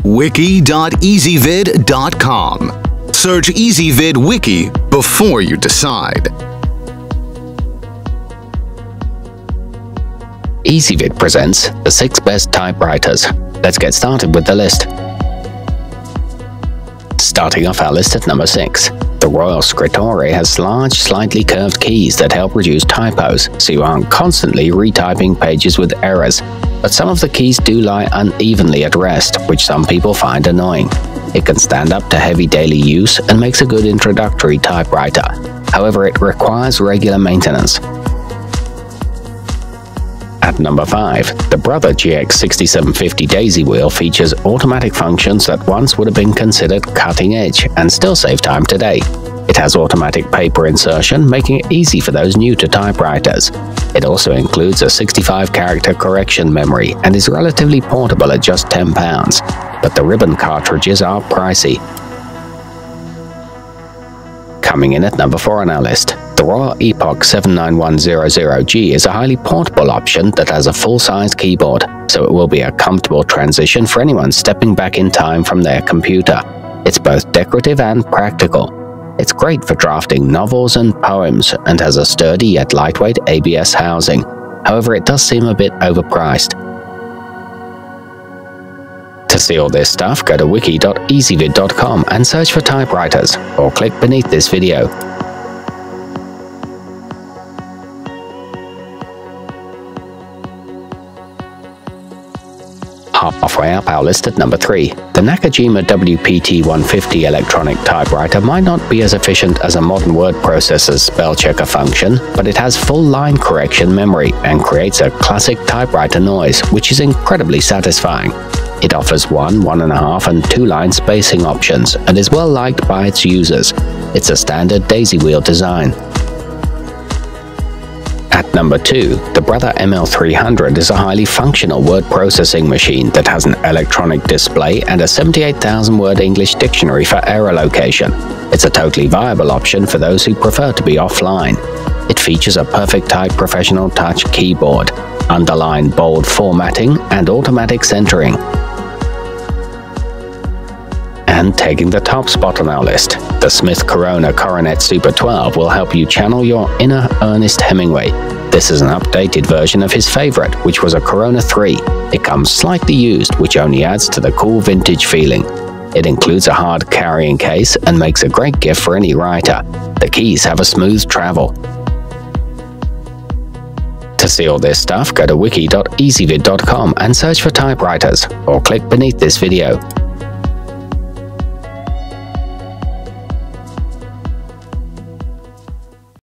wiki.ezvid.com. Search EasyVid Wiki before you decide. EasyVid presents the 6 best typewriters. Let's get started with the list. Starting off our list at number 6. The Royal Scrittore has large, slightly curved keys that help reduce typos, so you aren't constantly retyping pages with errors. But some of the keys do lie unevenly at rest, which some people find annoying. It can stand up to heavy daily use and makes a good introductory typewriter. However, it requires regular maintenance. At number 5, the Brother GX6750 Daisy Wheel features automatic functions that once would have been considered cutting edge and still save time today. It has automatic paper insertion, making it easy for those new to typewriters. It also includes a 65-character correction memory and is relatively portable at just £10, but the ribbon cartridges are pricey. Coming in at number 4 on our list, the Royal Epoch 79100G is a highly portable option that has a full-size keyboard, so it will be a comfortable transition for anyone stepping back in time from their computer. It's both decorative and practical. It's great for drafting novels and poems and has a sturdy yet lightweight ABS housing. However, it does seem a bit overpriced. To see all this stuff, go to wiki.ezvid.com and search for typewriters, or click beneath this video. Halfway up our list at number 3, the Nakajima WPT-150 electronic typewriter might not be as efficient as a modern word processor's spell checker function, but it has full line correction memory and creates a classic typewriter noise, which is incredibly satisfying. It offers 1, 1.5, and 2 line spacing options and is well liked by its users. It's a standard daisy wheel design. At number 2, the Brother ML300 is a highly functional word processing machine that has an electronic display and a 78,000-word English dictionary for error location. It's a totally viable option for those who prefer to be offline. It features a perfect type professional touch keyboard, underline bold formatting, and automatic centering. And taking the top spot on our list, the Smith Coronet Super 12 will help you channel your inner Ernest Hemingway. This is an updated version of his favorite, which was a Corona 3. It comes slightly used, which only adds to the cool vintage feeling. It includes a hard carrying case and makes a great gift for any writer. The keys have a smooth travel. To see all this stuff, go to wiki.ezvid.com and search for typewriters, or click beneath this video.